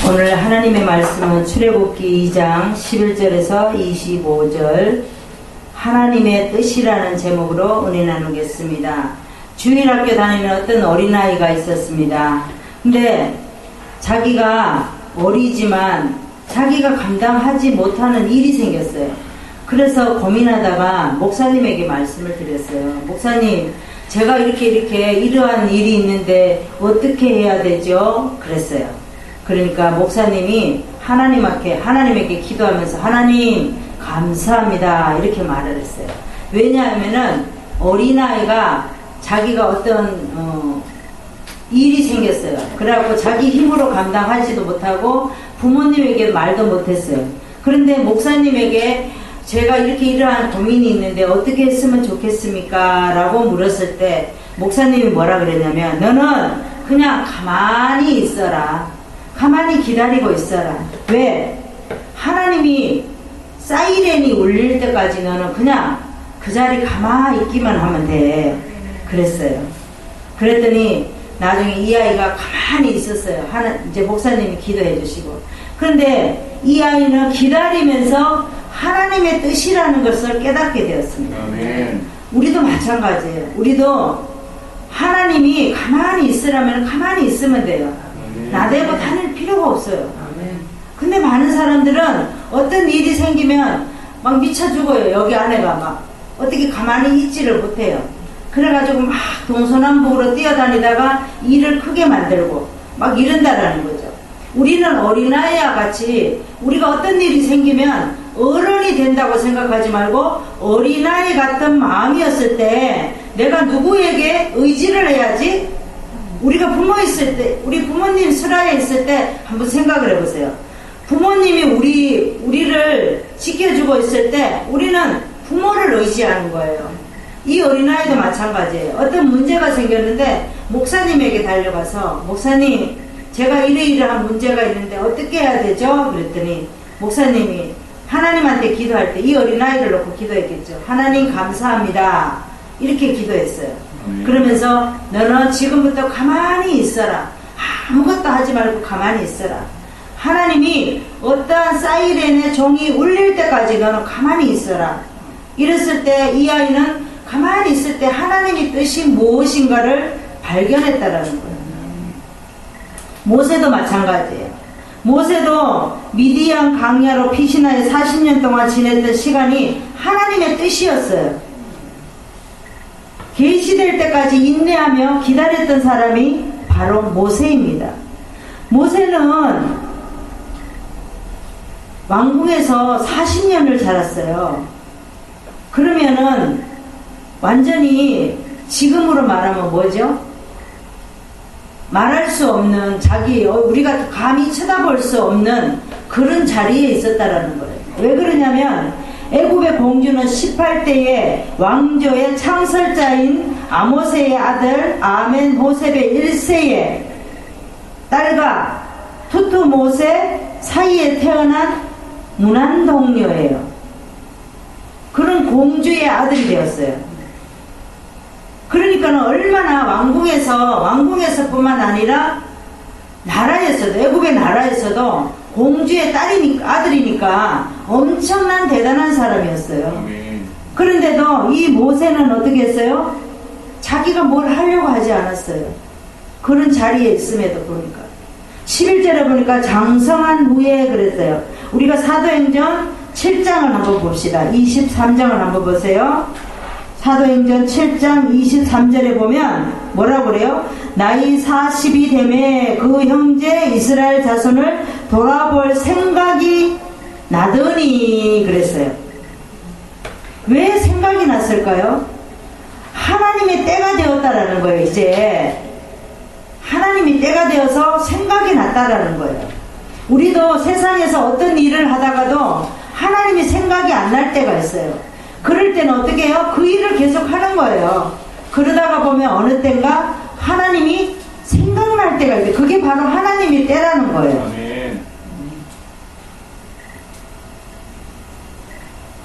오늘 하나님의 말씀은 출애굽기 2장 11절에서 25절 하나님의 뜻이라는 제목으로 은혜 나누겠습니다. 주일학교 다니는 어떤 어린아이가 있었습니다. 근데 자기가 어리지만 자기가 감당하지 못하는 일이 생겼어요. 그래서 고민하다가 목사님에게 말씀을 드렸어요. 목사님, 제가 이렇게 이러한 일이 있는데 어떻게 해야 되죠? 그랬어요. 그러니까 목사님이 하나님에게 기도하면서 하나님 감사합니다 이렇게 말을 했어요. 왜냐하면은 어린아이가 자기가 어떤 일이 생겼어요. 그래갖고 자기 힘으로 감당하지도 못하고 부모님에게 말도 못했어요. 그런데 목사님에게 제가 이러한 고민이 있는데 어떻게 했으면 좋겠습니까? 라고 물었을 때 목사님이 뭐라 그랬냐면 너는 그냥 가만히 있어라. 가만히 기다리고 있어라. 왜? 하나님이 사이렌이 울릴 때까지 너는 그냥 그 자리 가만히 있기만 하면 돼. 그랬어요. 그랬더니 나중에 이 아이가 가만히 있었어요. 이제 목사님이 기도해 주시고. 그런데 이 아이는 기다리면서 하나님의 뜻이라는 것을 깨닫게 되었습니다. 아멘. 우리도 마찬가지예요. 우리도 하나님이 가만히 있으라면 가만히 있으면 돼요. 아멘. 나대고 다닐 필요가 없어요. 근데 많은 사람들은 어떤 일이 생기면 막 미쳐 죽어요. 여기 안에가 막 어떻게 가만히 있지를 못해요. 그래가지고 막 동서남북으로 뛰어다니다가 일을 크게 만들고 막 이런다라는 거죠. 우리는 어린아이와 같이 우리가 어떤 일이 생기면 어른이 된다고 생각하지 말고 어린아이 같은 마음이었을 때 내가 누구에게 의지를 해야지? 우리가 부모 있을 때, 우리 부모님 슬하에 있을 때 한번 생각을 해보세요. 부모님이 우리를 지켜주고 있을 때 우리는 부모를 의지하는 거예요. 이 어린아이도 마찬가지예요. 어떤 문제가 생겼는데 목사님에게 달려가서 목사님, 제가 이러이러한 문제가 있는데 어떻게 해야 되죠? 그랬더니 목사님이 하나님한테 기도할 때 이 어린아이를 놓고 기도했겠죠. 하나님 감사합니다. 이렇게 기도했어요. 그러면서 너는 지금부터 가만히 있어라. 아무것도 하지 말고 가만히 있어라. 하나님이 어떠한 사이렌의 종이 울릴 때까지 너는 가만히 있어라. 이랬을 때 이 아이는 가만히 있을 때 하나님의 뜻이 무엇인가를 발견했다라는 거예요. 모세도 마찬가지예요. 모세도 미디안 광야로 피시나에 40년 동안 지냈던 시간이 하나님의 뜻이었어요. 계시될 때까지 인내하며 기다렸던 사람이 바로 모세입니다. 모세는 왕궁에서 40년을 자랐어요. 그러면은 완전히 지금으로 말하면 뭐죠? 말할 수 없는 우리가 감히 쳐다볼 수 없는 그런 자리에 있었다라는 거예요. 왜 그러냐면 애굽의 공주는 18대의 왕조의 창설자인 아모세의 아들 아멘호셉의 1세의 딸과 투투모세 사이에 태어난 문안동녀예요. 그런 공주의 아들이 되었어요. 그러니까는 얼마나 왕궁에서 뿐만 아니라 나라에서도, 애국의 나라에서도 공주의 아들이니까 엄청난 대단한 사람이었어요. 그런데도 이 모세는 어떻게 했어요? 자기가 뭘 하려고 하지 않았어요. 그런 자리에 있음에도 보니까 11절에 보니까 장성한 후에 그랬어요. 우리가 사도행전 7장을 한번 봅시다. 23장을 한번 보세요. 사도행전 7장 23절에 보면 뭐라고 그래요? 나이 40이 되매 그 형제 이스라엘 자손을 돌아볼 생각이 나더니 그랬어요. 왜 생각이 났을까요? 하나님의 때가 되었다라는 거예요. 이제 하나님이 때가 되어서 생각이 났다라는 거예요. 우리도 세상에서 어떤 일을 하다가도 하나님이 생각이 안 날 때가 있어요. 그럴 때는 어떻게 해요? 그 일을 계속 하는 거예요. 그러다가 보면 어느 때인가 하나님이 생각날 때가 있어요. 그게 바로 하나님의 때라는 거예요.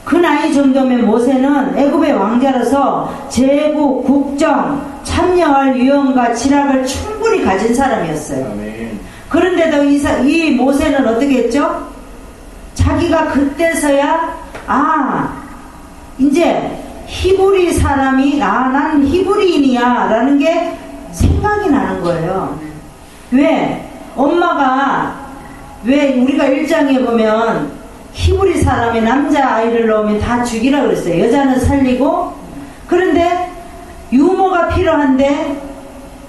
그 나이 정도면 모세는 애굽의 왕자로서 제국, 국정, 참여할 유형과 지략을 충분히 충분히 가진 사람이었어요. 아멘. 그런데도 이 모세는 어떻게 했죠? 자기가 그때서야 이제 히브리 사람이 난 히브리인이야 라는 게 생각이 나는 거예요. 왜? 엄마가 왜 우리가 1장에 보면 히브리 사람이 남자아이를 낳으면 다 죽이라 그랬어요. 여자는 살리고. 그런데 유모가 필요한데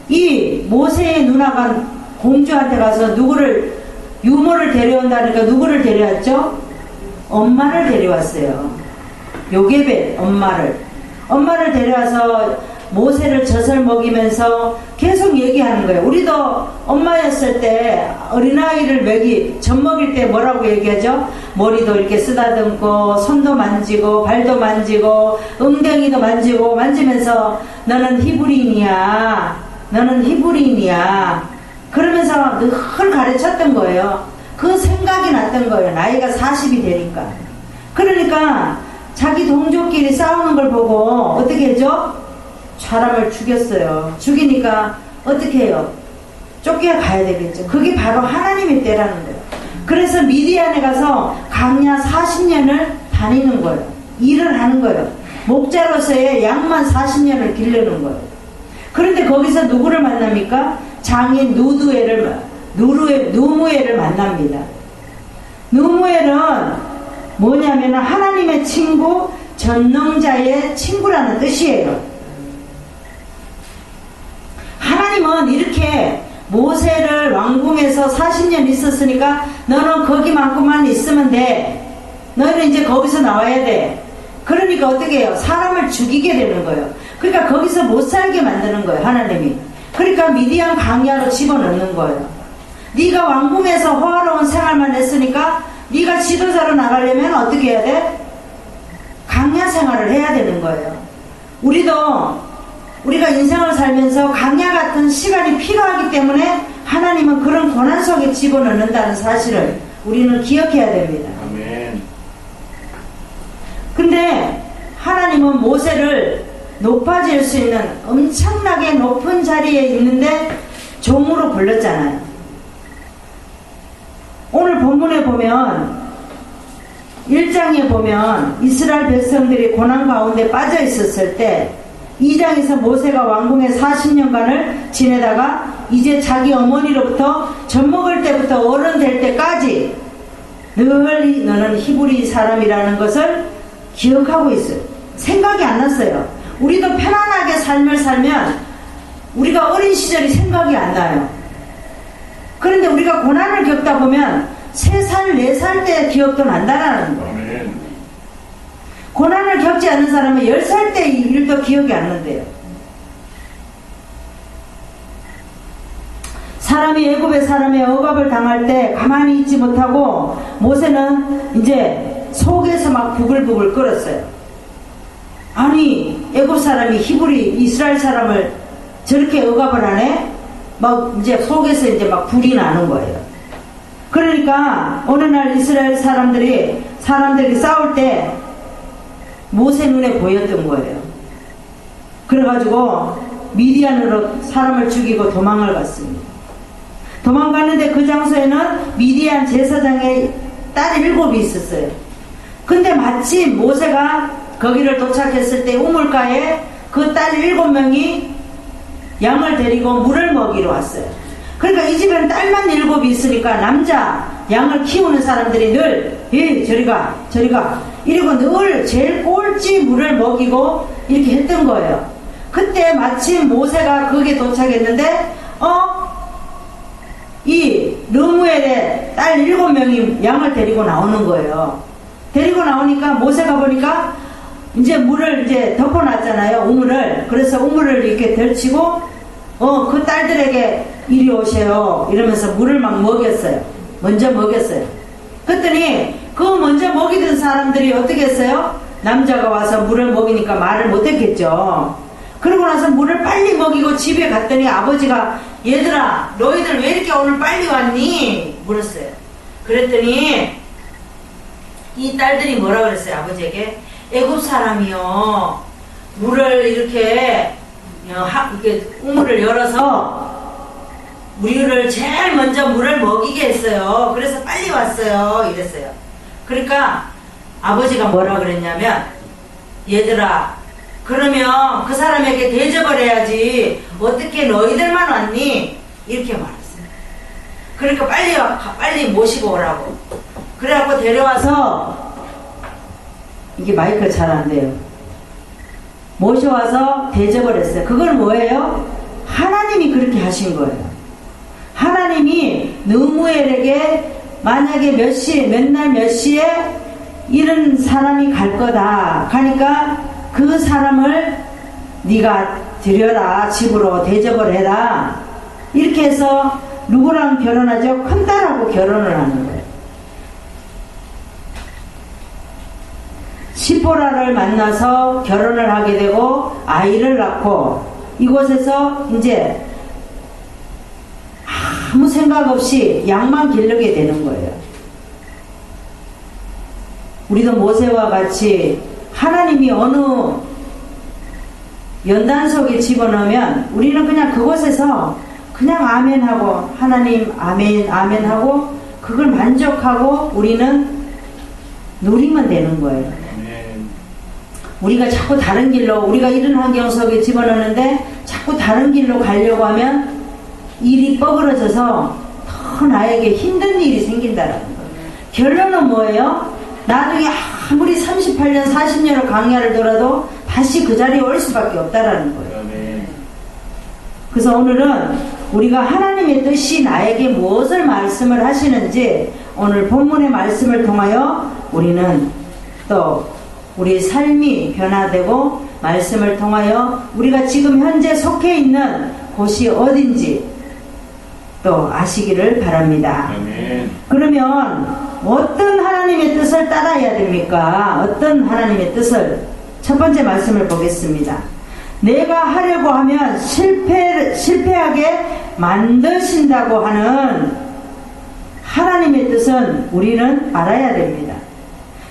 이 모세의 누나가 공주한테 가서 유모를 데려온다니까 누구를 데려왔죠? 엄마를 데려왔어요. 요게벳 엄마를 데려와서 모세를 젖을 먹이면서 계속 얘기하는 거예요. 우리도 엄마였을 때 어린아이를 젖 먹일 때 뭐라고 얘기하죠? 머리도 이렇게 쓰다듬고 손도 만지고 발도 만지고 엉덩이도 만지면서 너는 히브리인이야 그러면서 늘 가르쳤던 거예요. 그 생각이 났던 거예요. 나이가 40이 되니까. 그러니까 자기 동족끼리 싸우는 걸 보고 어떻게 해줘? 사람을 죽였어요. 죽이니까 어떻게 해요? 쫓겨가야 되겠죠. 그게 바로 하나님의 때라는 거예요. 그래서 미디안에 가서 강야 40년을 다니는 거예요. 일을 하는 거예요. 목자로서의 양만 40년을 기르는 거예요. 그런데 거기서 누구를 만납니까? 장인 누무엘을 만납니다. 누무엘은 뭐냐면 하나님의 친구, 전능자의 친구라는 뜻이에요. 하나님은 이렇게 모세를 왕궁에서 40년 있었으니까 너는 거기만큼만 있으면 돼. 너는 이제 거기서 나와야 돼. 그러니까 어떻게 해요? 사람을 죽이게 되는 거예요. 그러니까 거기서 못 살게 만드는 거예요. 하나님이. 그러니까 미디안 강야로 집어넣는 거예요. 네가 왕궁에서 호화로운 생활만 했으니까 네가 지도자로 나가려면 어떻게 해야 돼? 강야 생활을 해야 되는 거예요. 우리가 인생을 살면서 강야 같은 시간이 필요하기 때문에 하나님은 그런 고난 속에 집어넣는다는 사실을 우리는 기억해야 됩니다. 아멘. 근데 하나님은 모세를 높아질 수 있는 엄청나게 높은 자리에 있는데 종으로 불렀잖아요. 오늘 본문에 보면 1장에 보면 이스라엘 백성들이 고난 가운데 빠져 있었을 때 2장에서 모세가 왕궁에 40년간을 지내다가 이제 자기 어머니로부터 젖 먹을 때부터 어른 될 때까지 늘 너는 히브리 사람이라는 것을 기억하고 있어요. 생각이 안 났어요. 우리도 편안하게 삶을 살면 우리가 어린 시절이 생각이 안 나요. 그런데 우리가 고난을 겪다 보면 3살, 4살 때 기억도 난다라는 거예요. 고난을 겪지 않는 사람은 10살 때 일도 기억이 안 난대요. 사람이 애굽의 사람의 억압을 당할 때 가만히 있지 못하고 모세는 이제 속에서 막 부글부글 끓었어요. 아니 애굽 사람이 이스라엘 사람을 저렇게 억압을 하네? 막 이제 속에서 이제 막 불이 나는 거예요. 그러니까 어느 날 이스라엘 사람들이 싸울 때 모세 눈에 보였던 거예요. 그래가지고 미디안으로 사람을 죽이고 도망을 갔습니다. 도망갔는데 그 장소에는 미디안 제사장의 딸 7이 있었어요. 근데 마침 모세가 거기를 도착했을 때 우물가에 그 딸 7명이 양을 데리고 물을 먹이러 왔어요. 그러니까 이 집에는 딸만 7이 있으니까 남자 양을 키우는 사람들이 늘 저리가 이러고 늘 제일 꼴찌 물을 먹이고 이렇게 했던 거예요. 그때 마침 모세가 거기에 도착했는데 이 르무엘의 딸 7명이 양을 데리고 나오는 거예요. 데리고 나오니까 모세가 보니까 이제 물을 이제 덮어놨잖아요. 우물을. 그래서 우물을 이렇게 덜치고 그 딸들에게 이리 오세요 이러면서 물을 막 먹였어요. 먼저 먹였어요. 그랬더니 그 먼저 먹이던 사람들이 어떻게 했어요? 남자가 와서 물을 먹이니까 말을 못했겠죠. 그러고 나서 물을 빨리 먹이고 집에 갔더니 아버지가 얘들아 너희들 왜 이렇게 오늘 빨리 왔니? 물었어요. 그랬더니 이 딸들이 뭐라 그랬어요? 아버지에게 애굽 사람이요 물을 이렇게 우물을 열어서 우리를 제일 먼저 물을 먹이게 했어요. 그래서 빨리 왔어요. 이랬어요. 그러니까 아버지가 뭐라 그랬냐면, 얘들아, 그러면 그 사람에게 대접을 해야지 어떻게 너희들만 왔니? 이렇게 말했어요. 그러니까 빨리 모시고 오라고. 그래갖고 데려와서, 이게 마이크가 잘 안 돼요. 모셔와서 대접을 했어요. 그건 뭐예요? 하나님이 그렇게 하신 거예요. 하나님이 느무엘에게 만약에 몇날 몇 시에 이런 사람이 갈 거다. 가니까 그 사람을 네가 들여라. 집으로 대접을 해라. 이렇게 해서 누구랑 결혼하죠? 큰딸하고 결혼을 하는 거예요. 시보라를 만나서 결혼을 하게 되고 아이를 낳고 이곳에서 이제 아무 생각 없이 양만 기르게 되는 거예요. 우리도 모세와 같이 하나님이 어느 연단석에 집어넣으면 우리는 그냥 그곳에서 그냥 아멘하고 하나님 아멘 아멘 하고 그걸 만족하고 우리는 누리면 되는 거예요. 우리가 자꾸 다른 길로, 우리가 이런 환경속에 집어넣는데 자꾸 다른 길로 가려고 하면 일이 뻐그러져서 더 나에게 힘든 일이 생긴다는 거예요. 결론은 뭐예요? 나중에 아무리 38년, 40년을 강야를 돌아도 다시 그 자리에 올 수밖에 없다라는 거예요. 그래서 오늘은 우리가 하나님의 뜻이 나에게 무엇을 말씀을 하시는지 오늘 본문의 말씀을 통하여 우리는 또 우리 삶이 변화되고 말씀을 통하여 우리가 지금 현재 속해 있는 곳이 어딘지 또 아시기를 바랍니다. 아멘. 그러면 어떤 하나님의 뜻을 따라야 됩니까? 어떤 하나님의 뜻을? 첫 번째 말씀을 보겠습니다. 내가 하려고 하면 실패하게 만드신다고 하는 하나님의 뜻은 우리는 알아야 됩니다.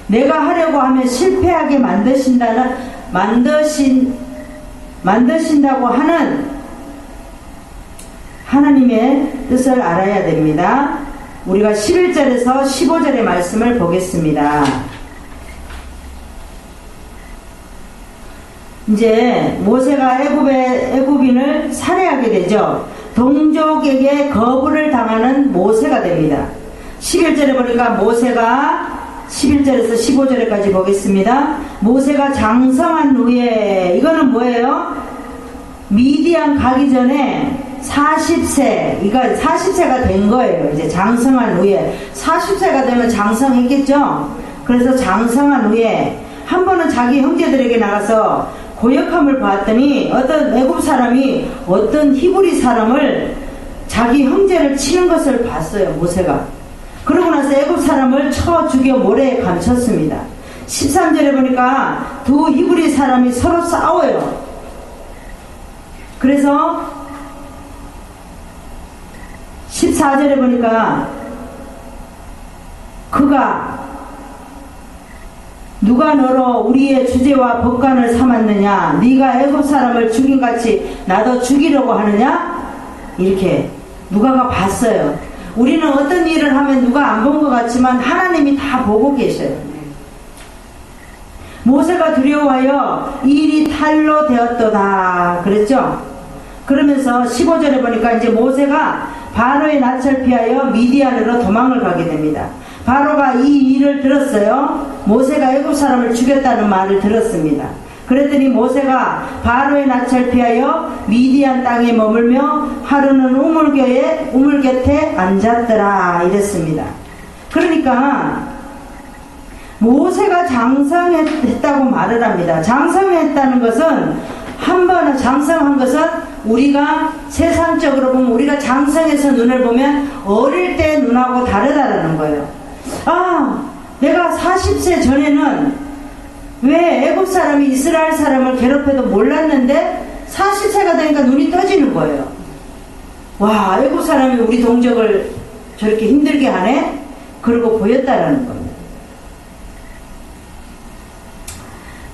내가 하려고 하면 실패하게 만드신다고 하는 하나님의 뜻을 알아야 됩니다. 우리가 11절에서 15절의 말씀을 보겠습니다. 이제 모세가 애굽인을 살해하게 되죠. 동족에게 거부를 당하는 모세가 됩니다. 11절에 보니까 모세가 11절에서 15절까지 보겠습니다. 모세가 장성한 후에, 이거는 뭐예요? 미디안 가기 전에 40세, 이거 40세가 된 거예요. 이제 장성한 후에. 40세가 되면 장성했겠죠? 그래서 장성한 후에 한 번은 자기 형제들에게 나가서 고역함을 봤더니 어떤 애굽 사람이 어떤 히브리 사람을 자기 형제를 치는 것을 봤어요. 모세가. 그러고 나서 애굽 사람을 쳐 죽여 모래에 감췄습니다. 13절에 보니까 두 히브리 사람이 서로 싸워요. 그래서 14절에 보니까 그가 누가 너로 우리의 주제와 법관을 삼았느냐? 네가 애굽 사람을 죽인같이 나도 죽이려고 하느냐? 이렇게 누가가 봤어요. 우리는 어떤 일을 하면 누가 안 본 것 같지만 하나님이 다 보고 계셔요. 모세가 두려워하여 이 일이 탈로 되었도다 그랬죠? 그러면서 15절에 보니까 이제 모세가 바로의 낯을 피하여 미디안으로 도망을 가게 됩니다. 바로가 이 일을 들었어요. 모세가 애굽 사람을 죽였다는 말을 들었습니다. 그랬더니 모세가 바로의 낯을 피하여 미디안 땅에 머물며 하루는 우물 곁에 앉았더라 이랬습니다. 그러니까 모세가 장성했다고 말을 합니다. 장성했다는 것은 한 번은 장성한 것은 우리가 세상적으로 보면 우리가 장성해서 눈을 보면 어릴 때 눈하고 다르다라는 거예요. 아, 내가 40세 전에는 왜 애굽 사람이 이스라엘 사람을 괴롭혀도 몰랐는데 40세가 되니까 눈이 떠지는 거예요. 와, 애굽 사람이 우리 동족을 저렇게 힘들게 하네? 그러고 보였다라는 겁니다.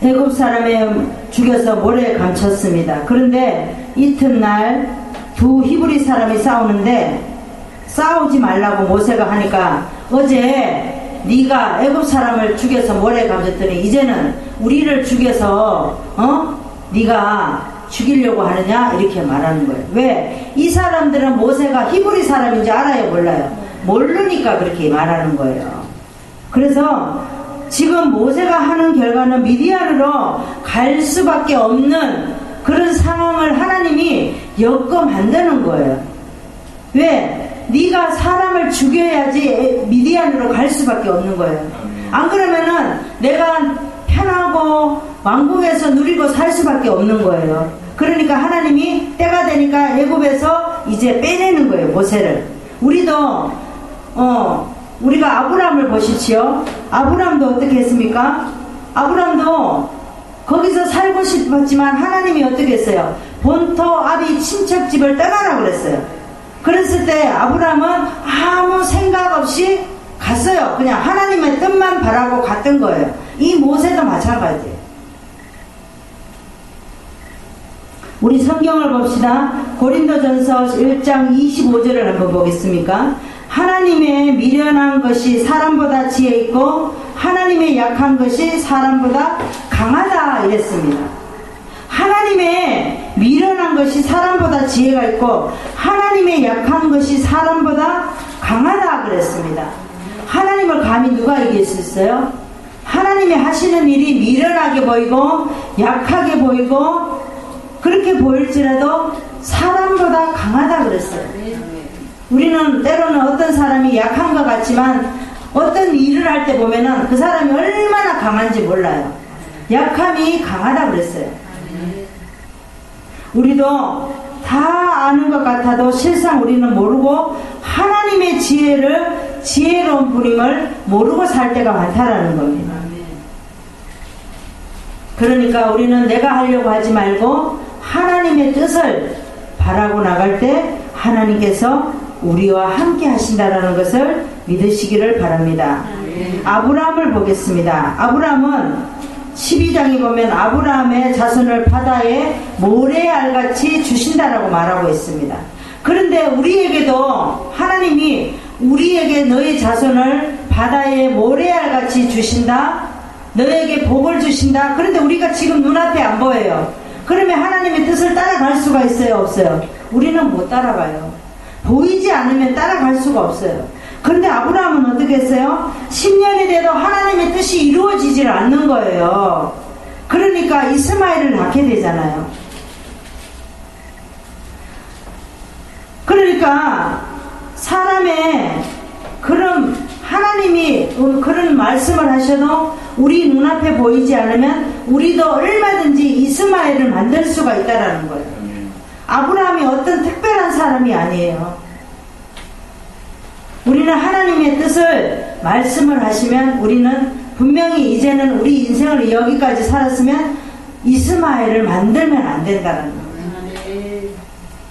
애굽 사람에 죽여서 모래에 감췄습니다. 그런데 이튿날 두 히브리 사람이 싸우는데 싸우지 말라고 모세가 하니까 어제 네가 애굽 사람을 죽여서 모래에 감췄더니 이제는 우리를 죽여서 네가 죽이려고 하느냐 이렇게 말하는 거예요. 왜? 이 사람들은 모세가 히브리 사람인지 알아요 몰라요? 모르니까 그렇게 말하는 거예요. 그래서 지금 모세가 하는 결과는 미디안으로 갈 수밖에 없는 그런 상황을 하나님이 엮어 만드는 거예요. 왜? 네가 사람을 죽여야지 미디안으로 갈 수밖에 없는 거예요. 안 그러면은 내가 편하고 왕궁에서 누리고 살 수밖에 없는 거예요. 그러니까 하나님이 때가 되니까 애굽에서 이제 빼내는 거예요. 모세를. 우리도 우리가 아브라함을 보시지요. 아브라함도 어떻게 했습니까? 아브라함도 거기서 살고 싶었지만 하나님이 어떻게 했어요? 본토 아비 친척집을 떠나라고 그랬어요. 그랬을 때 아브라함은 아무 생각 없이 갔어요. 그냥 하나님의 뜻만 바라고 갔던 거예요. 이 모세도 마찬가지예요. 우리 성경을 봅시다. 고린도전서 1장 25절을 한번 보겠습니까? 하나님의 미련한 것이 사람보다 지혜 있고 하나님의 약한 것이 사람보다 강하다 이랬습니다. 하나님의 미련한 것이 사람보다 지혜가 있고 하나님의 약한 것이 사람보다 강하다 그랬습니다. 하나님을 감히 누가 이길 수 있어요? 하나님이 하시는 일이 미련하게 보이고 약하게 보이고 그렇게 보일지라도 사람보다 강하다 그랬어요. 우리는 때로는 어떤 사람이 약한 것 같지만 어떤 일을 할 때 보면은 그 사람이 얼마나 강한지 몰라요. 약함이 강하다 그랬어요. 우리도 다 아는 것 같아도 실상 우리는 모르고 하나님의 지혜로운 분임을 모르고 살 때가 많다라는 겁니다. 그러니까 우리는 내가 하려고 하지 말고 하나님의 뜻을 바라고 나갈 때 하나님께서 우리와 함께 하신다라는 것을 믿으시기를 바랍니다. 아브라함을 보겠습니다. 아브라함은 12장에 보면 아브라함의 자손을 바다에 모래알같이 주신다라고 말하고 있습니다. 그런데 우리에게도 하나님이 우리에게 너의 자손을 바다에 모래알같이 주신다, 너에게 복을 주신다. 그런데 우리가 지금 눈앞에 안 보여요. 그러면 하나님의 뜻을 따라갈 수가 있어요 없어요? 우리는 못 따라가요. 보이지 않으면 따라갈 수가 없어요. 그런데 아브라함은 어떻게 했어요? 10년이 돼도 하나님의 뜻이 이루어지질 않는 거예요. 그러니까 이스마엘을 낳게 되잖아요. 그러니까 사람의 그런 하나님이 그런 말씀을 하셔도 우리 눈앞에 보이지 않으면 우리도 얼마든지 이스마엘을 만들 수가 있다라는 거예요. 아브라함이 어떤 특별한 사람이 아니에요. 우리는 하나님의 뜻을 말씀을 하시면 우리는 분명히 이제는 우리 인생을 여기까지 살았으면 이스마엘을 만들면 안 된다는 거예요.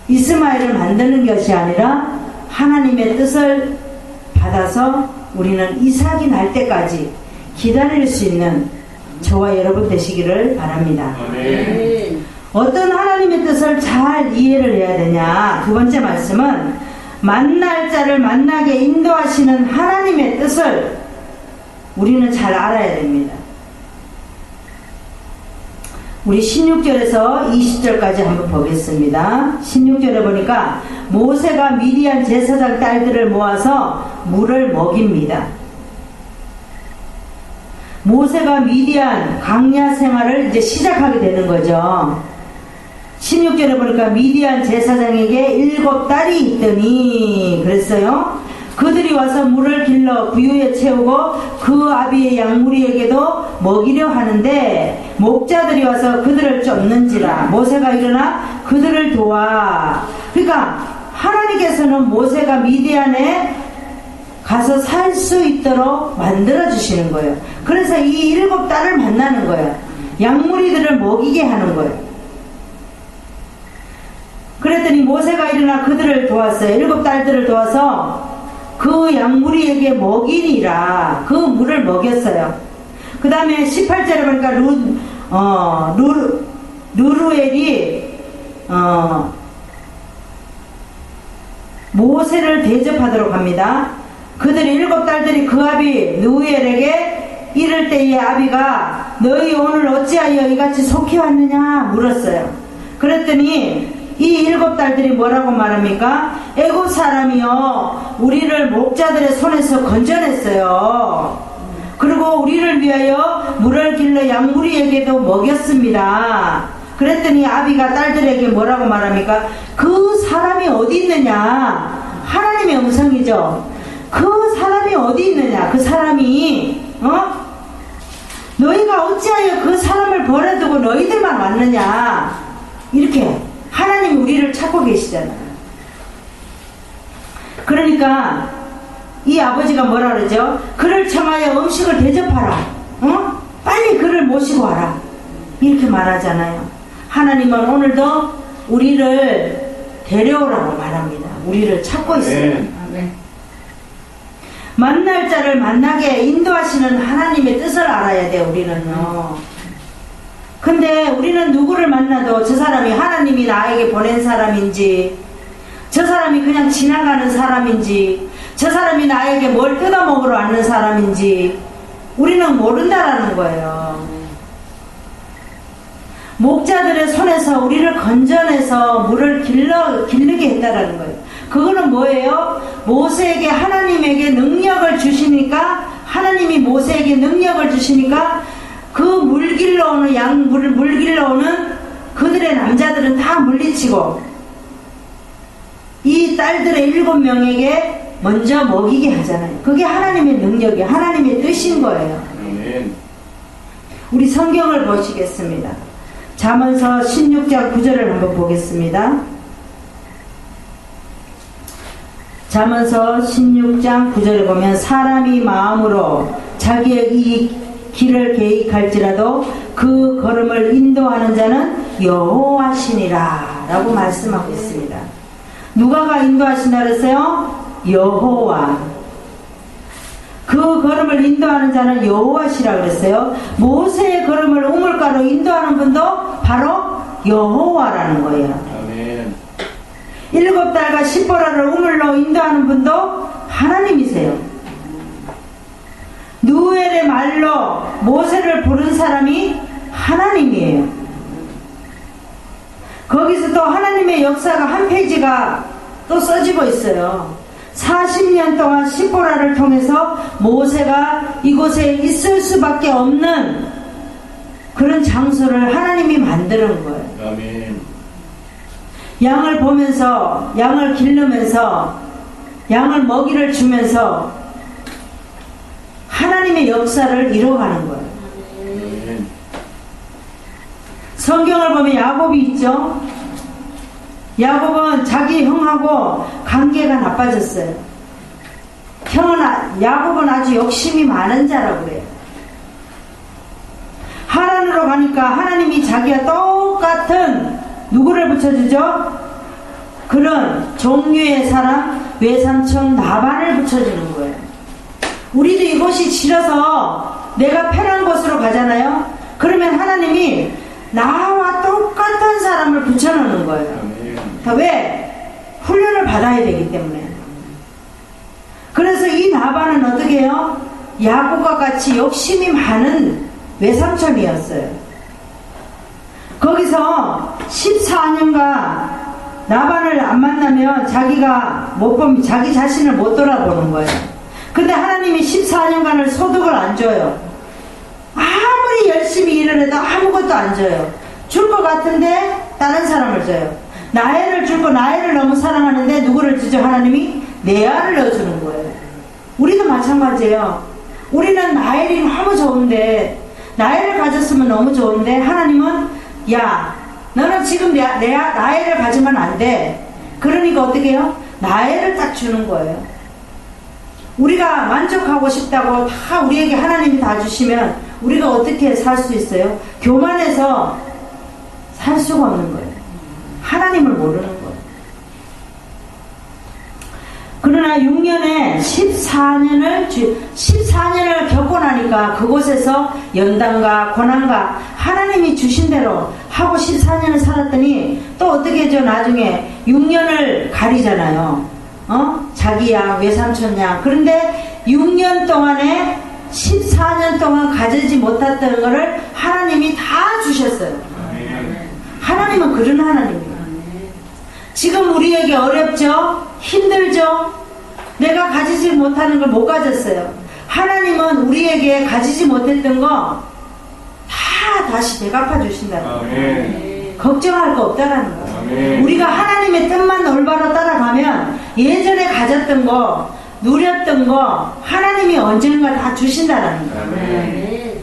이스마엘을 만드는 것이 아니라 하나님의 뜻을 받아서 우리는 이삭이 날 때까지 기다릴 수 있는 저와 여러분 되시기를 바랍니다. 어떤 하나님의 뜻을 잘 이해를 해야 되냐? 두 번째 말씀은 만날 자를 만나게 인도하시는 하나님의 뜻을 우리는 잘 알아야 됩니다. 우리 16절에서 20절까지 한번 보겠습니다. 16절에 보니까 모세가 미디안 제사장 딸들을 모아서 물을 먹입니다. 모세가 미디안 광야 생활을 이제 시작하게 되는 거죠. 16절에 보니까 미디안 제사장에게 7딸이 있더니 그랬어요. 그들이 와서 물을 길러 부유에 채우고 그 아비의 양무리에게도 먹이려 하는데 목자들이 와서 그들을 쫓는지라. 모세가 일어나 그들을 도와. 그러니까 하나님께서는 모세가 미디안에 가서 살 수 있도록 만들어 주시는 거예요. 그래서 이 7딸을 만나는 거예요. 양무리들을 먹이게 하는 거예요. 그랬더니 모세가 일어나 그들을 도왔어요. 7딸들을 도와서 그 양무리에게 먹이니라. 그 물을 먹였어요. 그 다음에 18절에 보니까 모세를 대접하도록 합니다. 그들이 7딸들이 그 아비 누엘에게 이를 때에 아비가 너희 오늘 어찌하여 이같이 속히 왔느냐 물었어요. 그랬더니 이 7딸들이 뭐라고 말합니까? 애굽 사람이요 우리를 목자들의 손에서 건져냈어요. 그리고 우리를 위하여 물을 길러 양무리에게도 먹였습니다. 그랬더니 아비가 딸들에게 뭐라고 말합니까? 그 사람이 어디 있느냐? 하나님의 음성이죠. 그 사람이 어디 있느냐? 그 사람이 너희가 어찌하여 그 사람을 버려두고 너희들만 왔느냐? 이렇게 하나님이 우리를 찾고 계시잖아요. 그러니까 이 아버지가 뭐라 그러죠? 그를 청하여 음식을 대접하라. 빨리 그를 모시고 와라. 이렇게 말하잖아요. 하나님은 오늘도 우리를 데려오라고 말합니다. 우리를 찾고 있어요. 네. 만날 자를 만나게 인도하시는 하나님의 뜻을 알아야 돼요. 우리는요. 근데 우리는 누구를 만나도 저 사람이 하나님이 나에게 보낸 사람인지, 저 사람이 그냥 지나가는 사람인지, 저 사람이 나에게 뭘 뜯어먹으러 왔는 사람인지 우리는 모른다라는 거예요. 목자들의 손에서 우리를 건져내서 물을 길르게 했다라는 거예요. 그거는 뭐예요? 모세에게 하나님에게 능력을 주시니까, 하나님이 모세에게 능력을 주시니까 그 물 길러오는 물 길러오는 그들의 남자들은 다 물리치고 이 딸들의 7명에게 먼저 먹이게 하잖아요. 그게 하나님의 능력이 하나님의 뜻인 거예요. 우리 성경을 보시겠습니다. 잠언서 16장 9절을 한번 보겠습니다. 잠언서 16장 9절을 보면 사람이 마음으로 자기의 이 길을 계획할지라도 그 걸음을 인도하는 자는 여호와시니라 라고 말씀하고 있습니다. 누가가 인도하신다 그랬어요? 여호와. 그 걸음을 인도하는 자는 여호와시라 그랬어요. 모세의 걸음을 우물가로 인도하는 분도 바로 여호와라는 거예요. 아멘. 7달과 10보라를 우물로 인도하는 분도 하나님이세요. 누엘의 말로 모세를 부른 사람이 하나님이에요. 거기서 또 하나님의 역사가 한 페이지가 또 써지고 있어요. 40년 동안 10보라를 통해서 모세가 이곳에 있을 수밖에 없는 그런 장소를 하나님이 만드는 거예요. 아멘. 양을 보면서, 양을 기르면서, 양을 먹이를 주면서 하나님의 역사를 이뤄가는 거예요. 아멘. 성경을 보면 야곱이 있죠. 야곱은 자기 형하고 관계가 나빠졌어요. 야곱은 아주 욕심이 많은 자라고 그래요. 하란으로 가니까 하나님이 자기와 똑같은 누구를 붙여주죠? 그런 종류의 사람 외삼촌 나반을 붙여주는 거예요. 우리도 이곳이 싫어서 내가 편한 곳으로 가잖아요. 그러면 하나님이 나와 똑같은 사람을 붙여놓는 거예요. 왜? 훈련을 받아야 되기 때문에. 그래서 이 나반은 어떻게 해요? 야곱과 같이 욕심이 많은 외삼촌이었어요. 거기서 14년간 나반을 안 만나면 자기가 못 보면 자기 자신을 못 돌아보는 거예요. 근데 하나님이 14년간을 소득을 안 줘요. 아무리 열심히 일을 해도 아무것도 안 줘요. 줄 것 같은데 다른 사람을 줘요. 나혜를 주고 나혜를 너무 사랑하는데 누구를 주죠? 하나님이 레아를 넣어주는 거예요. 우리도 마찬가지예요. 우리는 나엘이 너무 좋은데, 나엘을 가졌으면 너무 좋은데 하나님은 야 너는 지금 나엘을 가지면 안 돼. 그러니까 어떻게 해요? 나엘을 딱 주는 거예요. 우리가 만족하고 싶다고 다 우리에게 하나님이 다 주시면 우리가 어떻게 살 수 있어요? 교만해서 살 수가 없는 거예요. 하나님을 모르는 거예요. 그러나 6년에 14년을 겪고 나니까 그곳에서 연단과 고난과 하나님이 주신 대로 하고 14년을 살았더니 또 어떻게 해줘? 나중에 6년을 가리잖아요. 자기 양, 외삼촌 양. 그런데 6년 동안에 14년 동안 가지지 못했던 거를 하나님이 다 주셨어요. 하나님은 그런 하나님이에요. 지금 우리에게 어렵죠? 힘들죠? 내가 가지지 못하는 걸 못 가졌어요. 하나님은 우리에게 가지지 못했던 거 다 다시 되갚아 주신다는 거예요. 걱정할 거 없다라는 거예요. 우리가 하나님의 뜻만 올바로 따라가면 예전에 가졌던 거, 누렸던 거 하나님이 언젠가 다 주신다라는 거예요.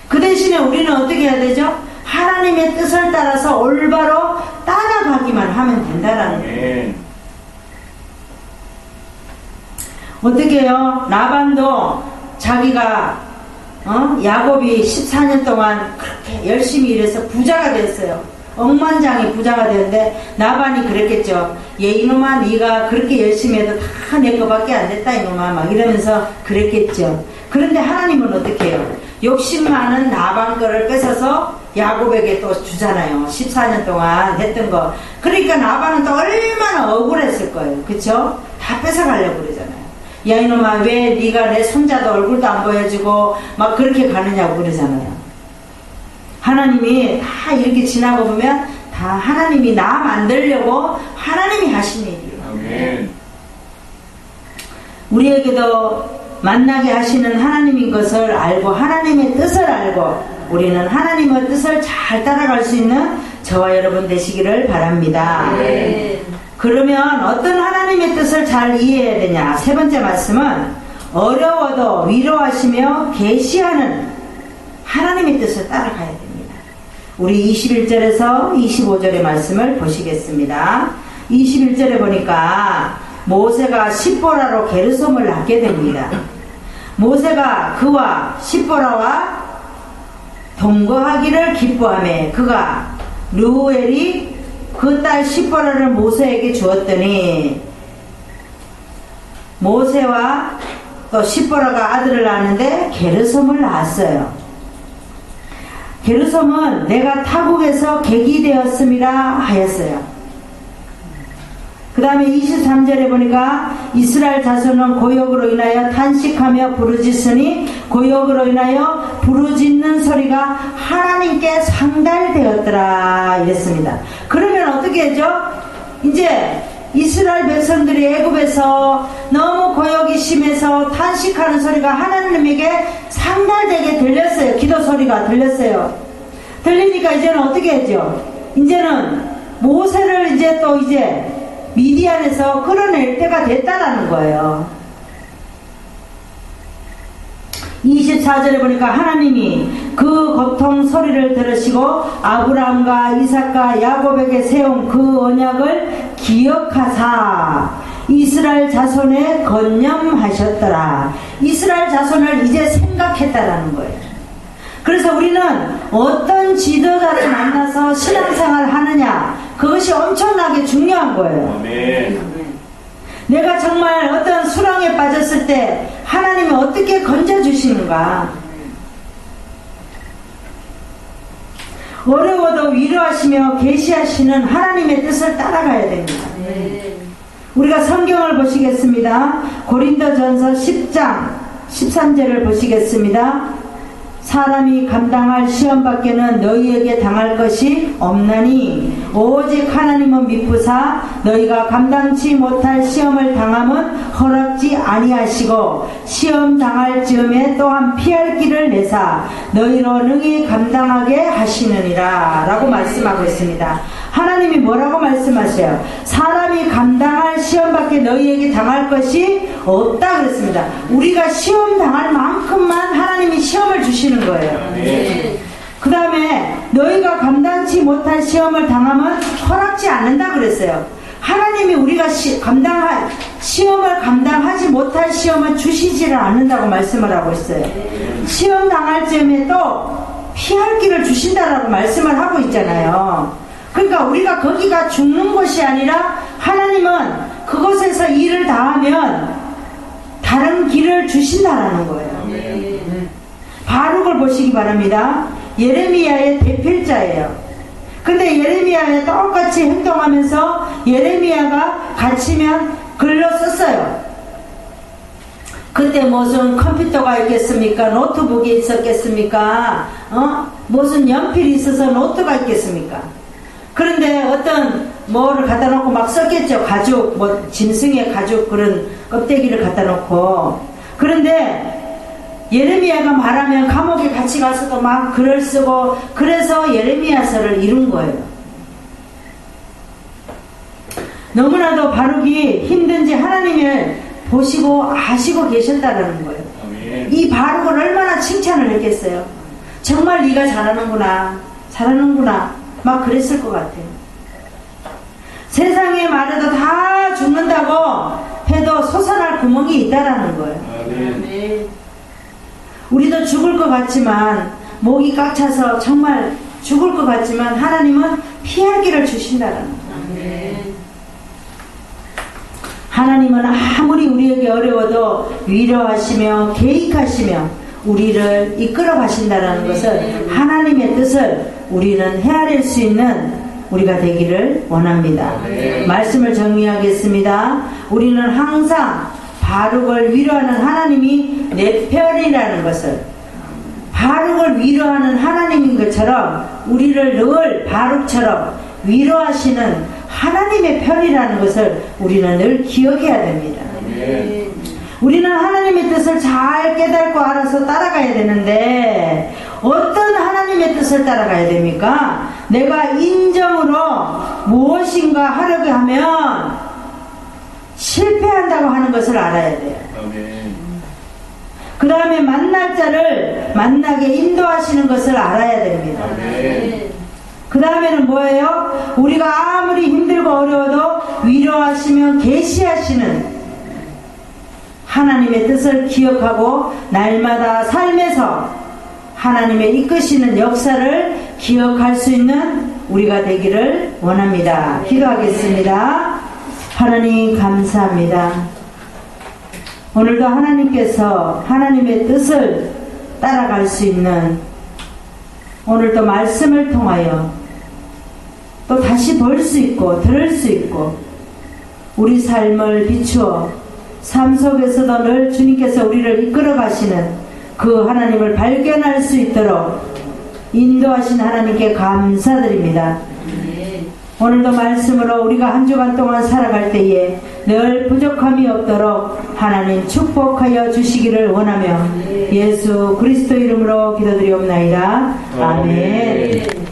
그 대신에 우리는 어떻게 해야 되죠? 하나님의 뜻을 따라서 올바로 따라가기만 하면 된다라는 거예요. 어떻게 해요? 라반도 자기가 야곱이 14년 동안 그렇게 열심히 일해서 부자가 됐어요. 억만장이 부자가 되는데 라반이 그랬겠죠. 얘 이놈아, 네가 그렇게 열심히 해도 다 내 거밖에 안 됐다 이놈아, 막 이러면서 그랬겠죠. 그런데 하나님은 어떻게 해요? 욕심 많은 라반 거를 뺏어서 야곱에게 또 주잖아요. 14년 동안 했던 거. 그러니까 라반은 또 얼마나 억울했을 거예요. 그쵸? 다 뺏어가려고 그러잖아요. 야 이놈아, 왜 네가 내 손자도 얼굴도 안 보여주고 막 그렇게 가느냐고 그러잖아요. 하나님이 다 이렇게 지나고 보면 다 하나님이 나 만들려고 하나님이 하신 일이에요. 우리에게도 만나게 하시는 하나님인 것을 알고 하나님의 뜻을 알고 우리는 하나님의 뜻을 잘 따라갈 수 있는 저와 여러분 되시기를 바랍니다. 그러면 어떤 하나님의 뜻을 잘 이해해야 되냐? 세 번째 말씀은 어려워도 위로하시며 계시하는 하나님의 뜻을 따라가야 됩니다. 우리 21절에서 25절의 말씀을 보시겠습니다. 21절에 보니까 모세가 십보라로 게르솜을 낳게 됩니다. 모세가 그와 십보라와 동거하기를 기뻐하며 그가 르우엘이 그 딸 십보라를 모세에게 주었더니 모세와 또 십보라가 아들을 낳았는데 게르솜을 낳았어요. 게르솜은 내가 타국에서 객이 되었음이라 하였어요. 그 다음에 23절에 보니까 이스라엘 자손은 고역으로 인하여 탄식하며 부르짖으니 고역으로 인하여 부르짖는 소리가 하나님께 상달되었더라 이랬습니다. 그러면 어떻게 하죠? 이제 이스라엘 백성들이 애굽에서 너무 고역이 심해서 탄식하는 소리가 하나님에게 상달되게 들렸어요. 기도 소리가 들렸어요. 들리니까 이제는 어떻게 하죠? 이제는 모세를 이제 미디안에서 끌어낼 때가 됐다라는 거예요. 24절에 보니까 하나님이 그 고통 소리를 들으시고 아브라함과 이삭과 야곱에게 세운 그 언약을 기억하사 이스라엘 자손에 건념하셨더라. 이스라엘 자손을 이제 생각했다라는 거예요. 그래서 우리는 어떤 지도자를 만나서 신앙생활을 하느냐, 그것이 엄청나게 중요한 거예요. 아멘. 내가 정말 어떤 수렁에 빠졌을 때 하나님이 어떻게 건져주시는가. 어려워도 위로하시며 계시하시는 하나님의 뜻을 따라가야 됩니다. 우리가 성경을 보시겠습니다. 고린도전서 10장 13절을 보시겠습니다. 사람이 감당할 시험 밖에는 너희에게 당할 것이 없나니 오직 하나님은 미쁘사 너희가 감당치 못할 시험을 당함은 허락지 아니하시고 시험 당할 즈음에 또한 피할 길을 내사 너희로 능히 감당하게 하시느니라 라고 말씀하고 있습니다. 하나님이 뭐라고 말씀하세요? 사람이 감당할 시험밖에 너희에게 당할 것이 없다 그랬습니다. 우리가 시험 당할 만큼만 하나님이 시험을 주시는 거예요. 그 다음에 너희가 감당치 못할 시험을 당하면 허락지 않는다 그랬어요. 하나님이 우리가 시험을 감당하지 못할 시험을 주시지를 않는다고 말씀을 하고 있어요. 시험 당할 즈음에 또 피할 길을 주신다라고 말씀을 하고 있잖아요. 그러니까 우리가 거기가 죽는 곳이 아니라 하나님은 그곳에서 일을 다하면 다른 길을 주신다라는 거예요. 바룩을 보시기 바랍니다. 예레미야의 대필자예요. 근데 예레미야에 똑같이 행동하면서 예레미야가 갇히면 글로 썼어요. 그때 무슨 컴퓨터가 있겠습니까? 노트북이 있었겠습니까? 무슨 연필이 있어서 노트가 있겠습니까? 그런데 어떤 뭐를 갖다 놓고 막 썼겠죠. 가죽, 뭐 짐승의 가죽 그런 껍데기를 갖다 놓고. 그런데 예레미야가 말하면 감옥에 같이 가서도 막 글을 쓰고, 그래서 예레미야서를 이룬 거예요. 너무나도 바룩이 힘든지 하나님을 보시고 아시고 계셨다라는 거예요. 아멘. 이 바룩을 얼마나 칭찬을 했겠어요. 정말 네가 잘하는구나, 잘하는구나, 막 그랬을 것 같아요. 세상에 말해도 다 죽는다고 해도 솟아날 구멍이 있다라는 거예요. 아멘. 우리도 죽을 것 같지만, 목이 꽉 차서 정말 죽을 것 같지만 하나님은 피할 길을 주신다라는 거예요. 하나님은 아무리 우리에게 어려워도 위로하시며 계획하시며 우리를 이끌어 가신다는 것을, 하나님의 뜻을 우리는 헤아릴 수 있는 우리가 되기를 원합니다. 말씀을 정리하겠습니다. 우리는 항상 바룩을 위로하는 하나님이 내 편이라는 것을, 바룩을 위로하는 하나님인 것처럼 우리를 늘 바룩처럼 위로하시는 하나님의 편이라는 것을 우리는 늘 기억해야 됩니다. 아멘. 우리는 하나님의 뜻을 잘 깨닫고 알아서 따라가야 되는데, 어떤 하나님의 뜻을 따라가야 됩니까? 내가 인정으로 무엇인가 하려고 하면 실패한다고 하는 것을 알아야 돼요. 아멘. 그 다음에 만날 자를 만나게 인도하시는 것을 알아야 됩니다. 아멘. 그 다음에는 뭐예요? 우리가 아무리 힘들고 어려워도 위로하시며 계시하시는 하나님의 뜻을 기억하고 날마다 삶에서 하나님의 이끄시는 역사를 기억할 수 있는 우리가 되기를 원합니다. 기도하겠습니다. 하나님 감사합니다. 오늘도 하나님께서 하나님의 뜻을 따라갈 수 있는, 오늘도 말씀을 통하여 또 다시 볼 수 있고 들을 수 있고 우리 삶을 비추어 삶 속에서도 늘 주님께서 우리를 이끌어 가시는 그 하나님을 발견할 수 있도록 인도하신 하나님께 감사드립니다. 오늘도 말씀으로 우리가 한 주간 동안 살아갈 때에 늘 부족함이 없도록 하나님 축복하여 주시기를 원하며 예수 그리스도 이름으로 기도드리옵나이다. 아멘.